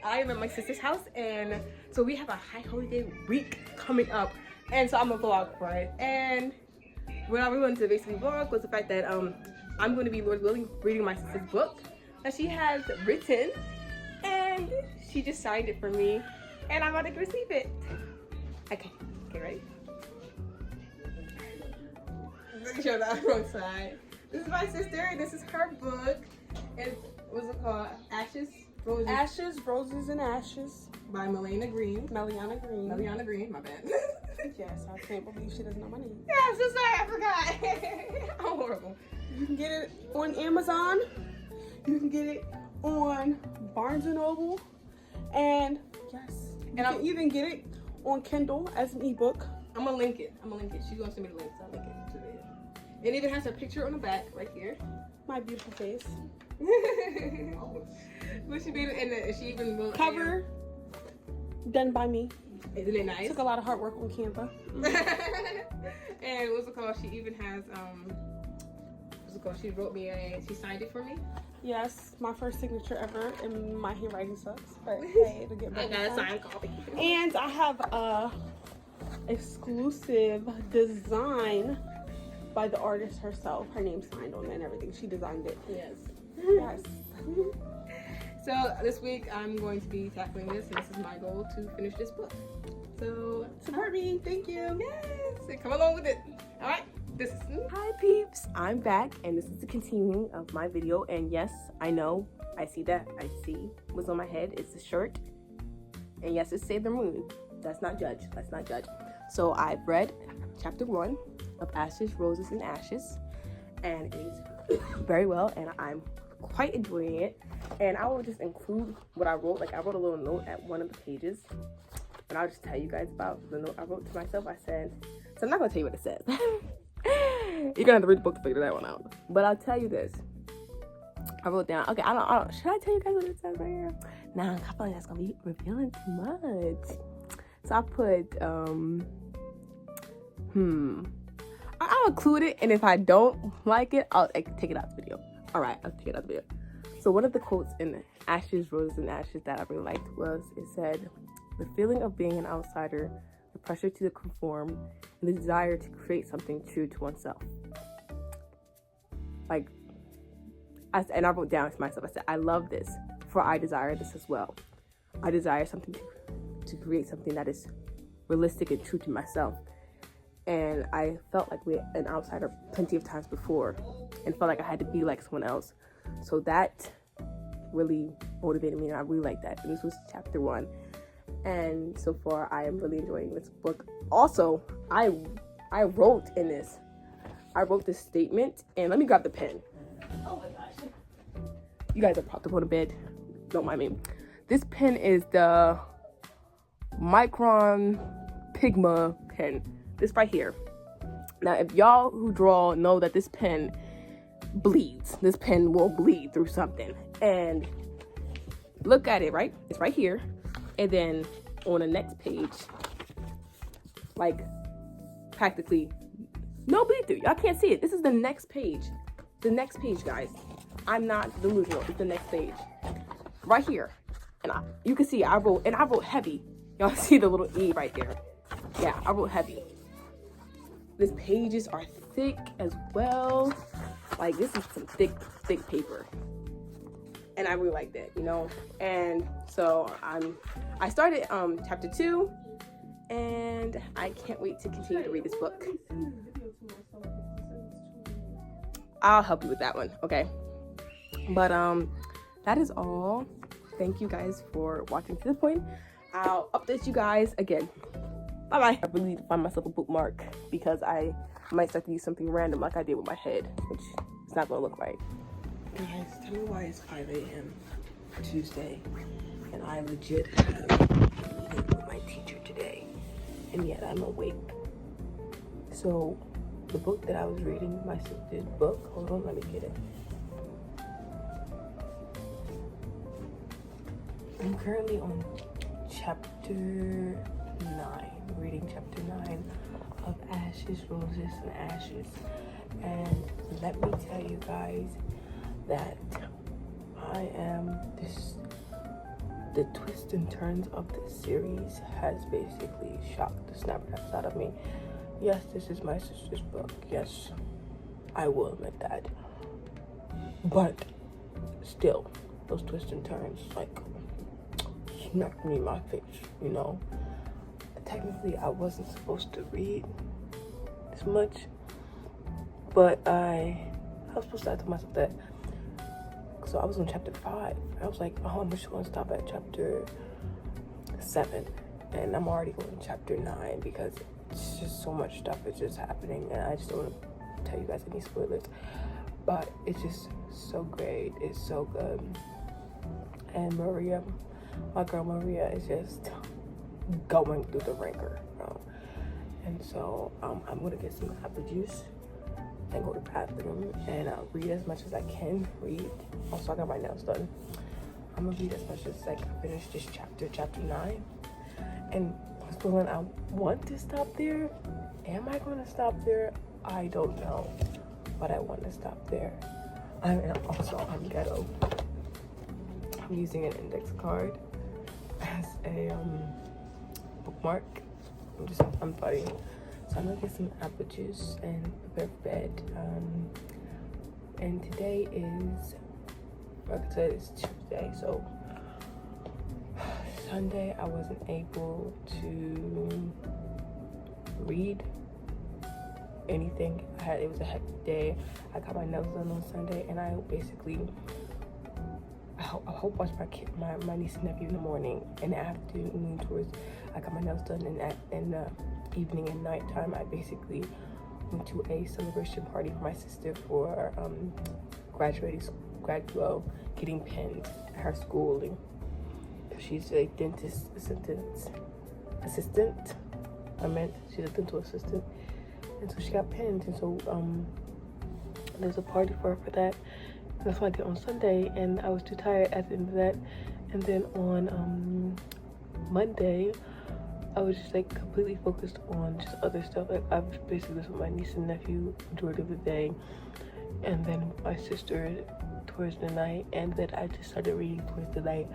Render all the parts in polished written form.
I am at my sister's house, and so we have a high holiday week coming up, and so I'm a vlog for it. And what I really wanted to basically vlog was the fact that I'm going to be, Lord willing, reading my sister's book that she has written, and she just signed it for me, and I'm about to receive it. Okay, ready? Let me show the wrong side. This is my sister. This is her book. It's, what's it called? Ashes, Roses. Ashes, Roses, and Ashes By Meliana Green. Meliana Green. Meliana Green, my bad. Yes, I can't believe she doesn't know my name. Yeah, I'm so sorry, I forgot. I'm horrible. You can get it on Amazon. You can get it on Barnes & Noble. And yes, you can even get it on Kindle as an ebook. I'm gonna link it. She's gonna send me the link, so I'll link it to the video. It even has a picture on the back right here. My beautiful face. But she made it, and she even wrote Cover done by me. Isn't it nice? Took a lot of hard work on Canva. And what's it called? She even has what's it called? She wrote me she signed it for me. Yes, my first signature ever, and my handwriting sucks, but hey, it'll get better. I got a signed copy. And I have a exclusive design by the artist herself. Her name's signed on it and everything. She designed it. Yes. Yes. So this week I'm going to be tackling this, and this is my goal to finish this book. So Support me. Thank you. yes, come along with it. All right. This is Hi peeps, I'm back and this is the continuing of my video, and yes, I know, I see what's on my head. It's a shirt, and yes, it's Sailor Moon. Let's not judge. So I've read chapter 1 of Ashes, Roses, and Ashes, and it is very well, and I'm quite enjoying it. And I will just include what I wrote. Like, I wrote a little note at one of the pages, and I'll just tell you guys about the note I wrote to myself. I said, so I'm not gonna tell you what it says. You're gonna have to read the book to figure that one out. But I'll tell you this. I wrote down, okay, I don't, should I tell you guys what it says right here? Nah, I feel like that's gonna be revealing too much. So I put, I'll include it, and if I don't like it, I'll take it out of the video. All right, I'll take it out of the video. So one of the quotes in Ashes, Roses, and Ashes that I really liked was, it said, the feeling of being an outsider, the pressure to conform, and the desire to create something true to oneself. Like, and I wrote down to myself, I said, I love this, for I desire this as well. I desire something to create something that is realistic and true to myself. And I felt like an outsider plenty of times before, and felt like I had to be like someone else. So that really motivated me, and I really like that. And this was chapter 1. And so far, I am really enjoying this book. Also, I wrote in this. I wrote this statement, and let me grab the pen. Oh my gosh. You guys are propped up on the bed. Don't mind me. This pen is the Micron Pigma pen. This right here. Now, if y'all who draw know that this pen bleeds. This pen will bleed through something. And look at it, right? It's right here. And then on the next page, like practically no bleed through. Y'all can't see it. This is the next page. The next page, guys. I'm not delusional. It's the next page. Right here. And you can see I wrote heavy. Y'all see the little E right there. Yeah, I wrote heavy. These pages are thick as well. Like, this is some thick paper. And I really like that, you know. And so I started chapter 2, and I can't wait to continue to read this book. I'll help you with that one, okay? But that is all. Thank you guys for watching to this point. I'll update you guys again. Bye-bye. I really need to find myself a bookmark, because I might start to use something random like I did with my head, which is not gonna look right. Guys, tell me why it's 5 a.m. Tuesday, and I legit have a meeting with my teacher today, and yet I'm awake. So, the book that I was reading, my sister's book, hold on, let me get it. I'm currently on chapter 9, reading chapter 9 of Ashes, Roses, and Ashes. And let me tell you guys that I am the twists and turns of this series has basically shocked the snapbacks out of me. Yes, this is my sister's book. Yes, I will admit that. But still, those twists and turns, like, smacked me in my face, you know? Technically, I wasn't supposed to read this much, but I was supposed to, I told myself that. So I was on chapter 5. I was like, oh, I'm just going to stop at chapter 7. And I'm already going to chapter 9 because it's just so much stuff is just happening. And I just don't want to tell you guys any spoilers. But it's just so great. It's so good. And Maria, my girl Maria, is just going through the ringer. And so I'm going to get some apple juice and go to the bathroom and read as much as I can read. Also, I got my nails done. I'm gonna read as much as I can finish this chapter 9. And I was feeling I want to stop there. Am I gonna stop there? I don't know, but I want to stop there. I'm ghetto. I'm using an index card as a bookmark. I'm funny. So I'm gonna get some apple juice and prepare for bed. And today is, like I said, it's Tuesday, so Sunday I wasn't able to read anything. It was a hectic day. I got my nails done on Sunday, and I basically I hope watch my niece and nephew in the morning, and afternoon towards I got my nails done, and in the evening and nighttime I basically went to a celebration party for my sister for graduate getting pinned at her schooling. She's a dentist assistant. I meant she's a dental assistant, and so she got pinned, and so there's a party for her for that. And that's what I did on Sunday, and I was too tired at the end of that. And then on Monday, I was just like completely focused on just other stuff. Like I was basically with my niece and nephew majority of the day, and then my sister towards the night, and then I just started reading towards the night.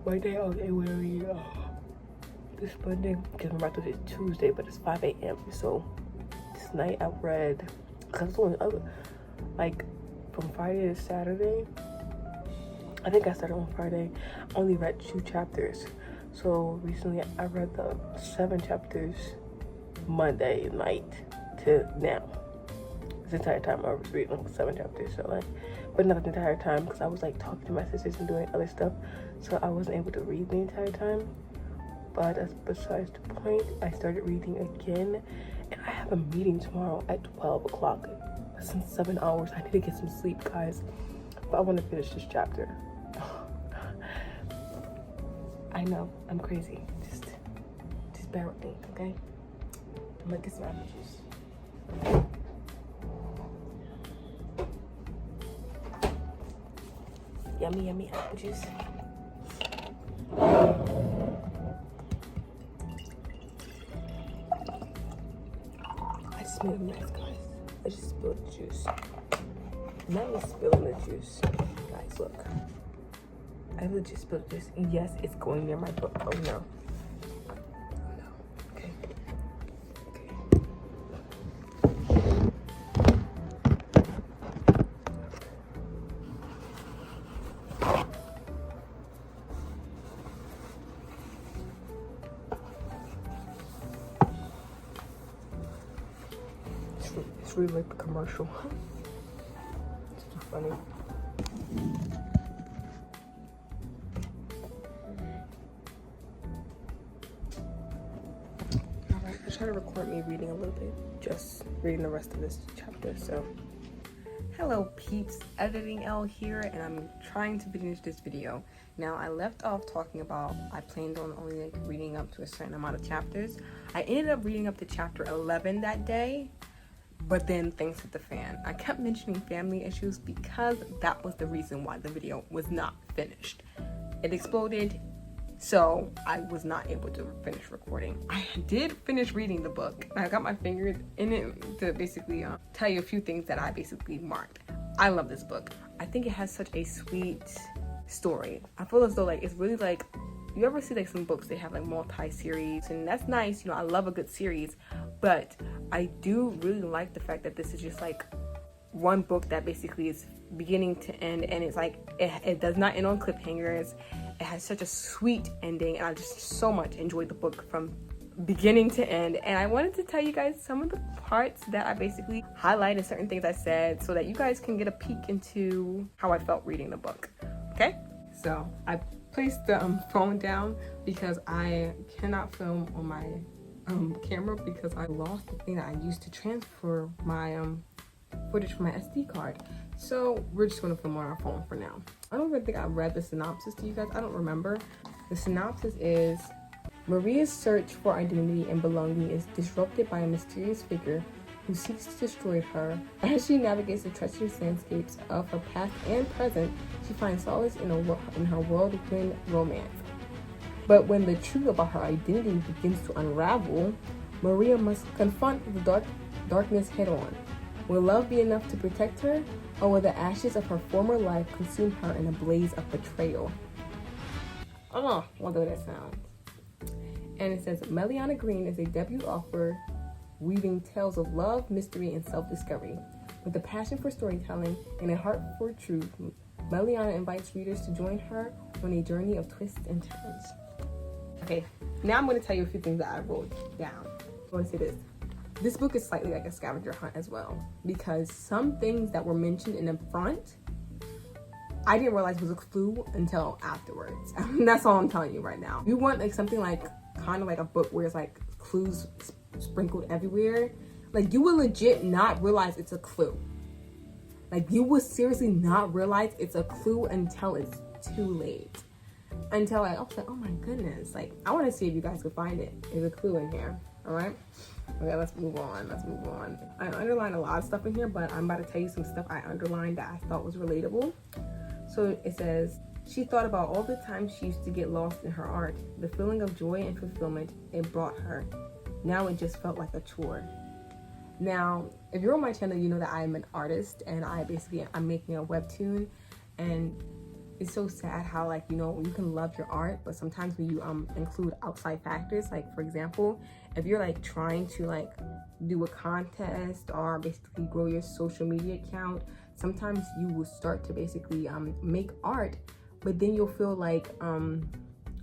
One day I was able to read this Monday, because remember I thought it's Tuesday, but it's 5 a.m. So this night I read, because it's only like from Friday to Saturday. I think I started on Friday. I only read 2 chapters. So recently I read the 7 chapters Monday night to now. This entire time I was reading 7 chapters, so like, but not the entire time because I was like talking to my sisters and doing other stuff, so I wasn't able to read the entire time. But that's besides the point. I started reading again, and I have a meeting tomorrow at 12 o'clock. That's in 7 hours. I need to get some sleep, guys. But I want to finish this chapter. I know, I'm crazy. Just bear with me, okay? I'm gonna get some apple juice. Yummy, yummy apple juice. I just made a mess, guys. I just spilled the juice. Not me spilling the juice. Guys, look. I legit spilled this. Yes, it's going near my book. Oh no. Oh no. Okay. It's really like the commercial. It's too funny. Try to record me reading a little bit, just reading the rest of this chapter. So hello peeps, Editing L here, and I'm trying to finish this video. Now I left off talking about I planned on only like reading up to a certain amount of chapters. I ended up reading up to chapter 11 that day, but then things hit the fan. I kept mentioning family issues because that was the reason why the video was not finished. It exploded, so I was not able to finish recording. I did finish reading the book. I got my fingers in it to basically tell you a few things that I basically marked. I love this book. I think it has such a sweet story. I feel as though like it's really like you ever see like some books, they have like multi-series, and that's nice, you know, I love a good series, but I do really like the fact that this is just like one book that basically is beginning to end, and it's like it does not end on cliffhangers. It has such a sweet ending, and I just so much enjoyed the book from beginning to end. And I wanted to tell you guys some of the parts that I basically highlighted, certain things I said, so that you guys can get a peek into how I felt reading the book. Okay, so I placed the phone down because I cannot film on my camera because I lost the thing that I used to transfer my footage from my SD card. So we're just gonna film on our phone for now. I don't even think I read the synopsis to you guys. I don't remember. The synopsis is: Maria's search for identity and belonging is disrupted by a mysterious figure who seeks to destroy her. As she navigates the treacherous landscapes of her past and present, she finds solace in her whirlwind romance. But when the truth about her identity begins to unravel, Maria must confront the darkness head-on. Will love be enough to protect her, or will the ashes of her former life consume her in a blaze of betrayal? Oh, wonder what that sounds. And it says, Meliana Green is a debut author weaving tales of love, mystery, and self-discovery. With a passion for storytelling and a heart for truth, Meliana invites readers to join her on a journey of twists and turns. Okay, now I'm going to tell you a few things that I wrote down. I want to say this. This book is slightly like a scavenger hunt as well, because some things that were mentioned in the front, I didn't realize was a clue until afterwards. That's all I'm telling you right now. You want like something like kind of like a book where it's like clues sprinkled everywhere, like you will legit not realize it's a clue. Like you will seriously not realize it's a clue until it's too late. Until I was like, oh my goodness, like I want to see if you guys could find it. There's a clue in here. All right, okay, let's move on. I underlined a lot of stuff in here, but I'm about to tell you some stuff I underlined that I thought was relatable. So it says, she thought about all the times she used to get lost in her art, the feeling of joy and fulfillment it brought her. Now it just felt like a chore. Now, if you're on my channel, you know that I'm an artist, and I'm making a webtoon, and it's so sad how, like, you know, you can love your art, but sometimes when you include outside factors, like for example, if you're like trying to like do a contest or basically grow your social media account, sometimes you will start to basically make art, but then you'll feel like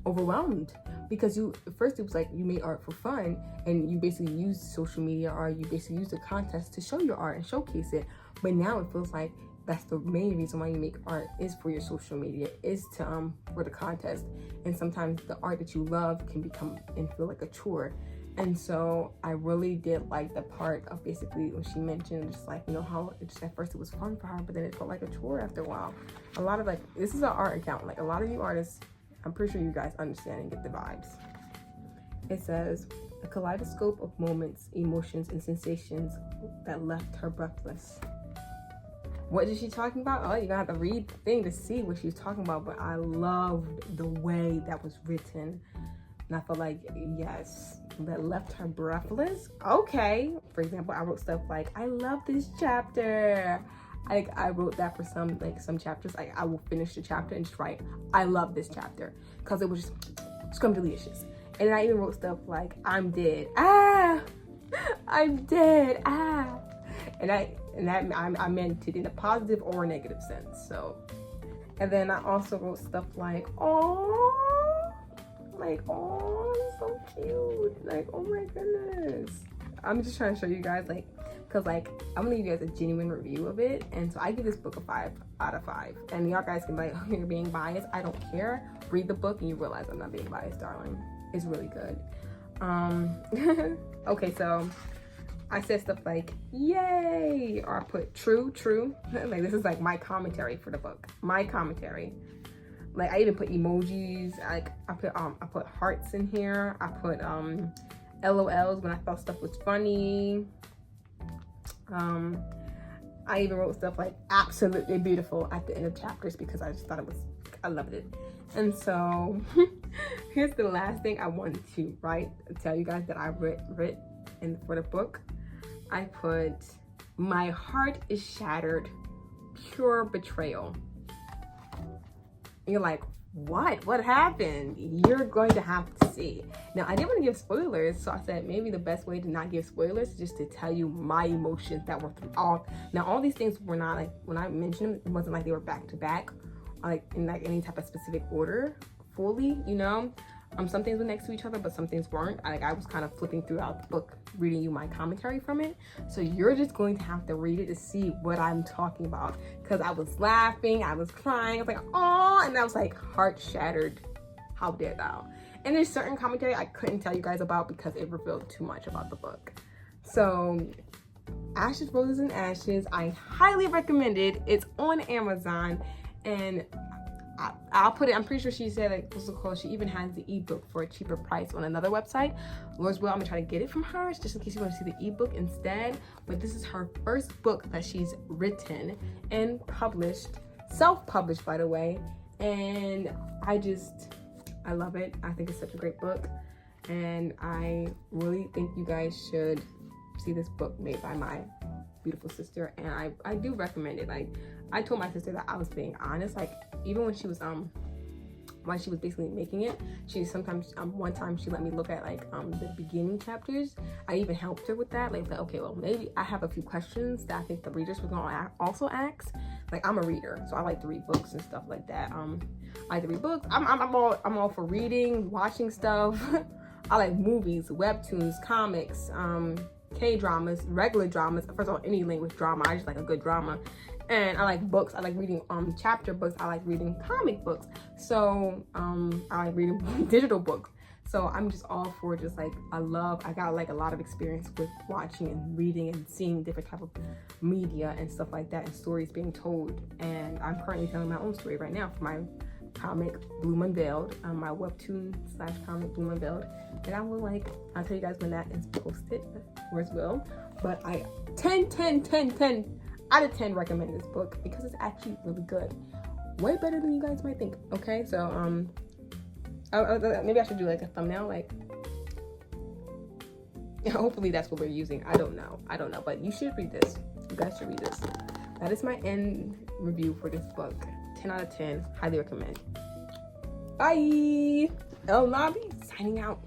overwhelmed, because first it was like you made art for fun and you basically used social media, or you basically used a contest to show your art and showcase it, but now it feels like that's the main reason why you make art, is for your social media, is to for the contest. And sometimes the art that you love can become and feel like a chore. And so I really did like the part of basically when she mentioned just like, you know, how it just at first it was fun for her, but then it felt like a chore after a while. A lot of like, this is an art account, like a lot of you artists, I'm pretty sure you guys understand and get the vibes. It says, a kaleidoscope of moments, emotions, and sensations that left her breathless. What is she talking about? Oh, you're gonna have to read the thing to see what she's talking about, but I loved the way that was written. And I felt like, yes, that left her breathless. Okay. For example, I wrote stuff like, I love this chapter. I wrote that for some chapters. Like I will finish the chapter and just write, I love this chapter, because it was just scrumptious. And then I even wrote stuff like, I'm dead. Ah, I'm dead. Ah. And I meant it in a positive or a negative sense. So, and then I also wrote stuff like, oh, so cute. Like, oh my goodness. I'm just trying to show you guys, like, because like I'm gonna give you guys a genuine review of it, and so I give this book a 5 out of 5. And y'all guys can be like, oh, you're being biased. I don't care. Read the book and you realize I'm not being biased, darling. It's really good. Okay, so I said stuff like, yay, or I put true. Like this is like my commentary for the book. My commentary. Like I even put emojis. Like I put hearts in here. I put LOLs when I thought stuff was funny. I even wrote stuff like absolutely beautiful at the end of chapters because I just thought I loved it. And so here's the last thing I wanted to tell you guys that I wrote for the book. I put, my heart is shattered, pure betrayal. And you're like, what happened? You're going to have to see. Now, I didn't want to give spoilers, so I said maybe the best way to not give spoilers is just to tell you my emotions that were through all. Now, all these things were not like, when I mentioned them, it wasn't like they were back to back, like in like any type of specific order fully, you know. Some things were next to each other, but some things weren't. I was kind of flipping throughout the book, reading you my commentary from it. So you're just going to have to read it to see what I'm talking about. Because I was laughing, I was crying, I was like, oh, and I was like heart shattered. How dare thou? And there's certain commentary I couldn't tell you guys about because it revealed too much about the book. So Ashes, Roses, and Ashes, I highly recommend it. It's on Amazon, and I'll put it, I'm pretty sure she said, like, what's it called? She even has the ebook for a cheaper price on another website. Lord's Will, I'm gonna try to get it from her just in case you want to see the ebook instead. But this is her first book that she's written and published, self-published, by the way. And I love it. I think it's such a great book. And I really think you guys should see this book made by my beautiful sister. And I do recommend it. Like, I told my sister that I was being honest. Like, even when she was while she was basically making it, she sometimes one time she let me look at like the beginning chapters. I even helped her with that. Like, okay, well, maybe I have a few questions that I think the readers were gonna also ask. Like, I'm a reader, so I like to read books and stuff like that. I like to read books. I'm all for reading, watching stuff. I like movies, webtoons, comics, K-dramas, regular dramas. First of all, any language drama, I just like a good drama. And I like books. I like reading chapter books. I like reading comic books. So I like reading digital books. So I'm just all for just like, I got like a lot of experience with watching and reading and seeing different type of media and stuff like that, and stories being told. And I'm currently telling my own story right now for my comic Bloom Unveiled, my webtoon / comic Bloom Unveiled. And I'll tell you guys when that is posted, Lord's Will. But I 10 out of 10 recommend this book because it's actually really good. Way better than you guys might think. Okay, so maybe I should do like a thumbnail, like, hopefully that's what we're using. I don't know, but you should read this. You guys should read this. That is my end review for this book. 10 out of 10, highly recommend. Bye. El Nabi signing out.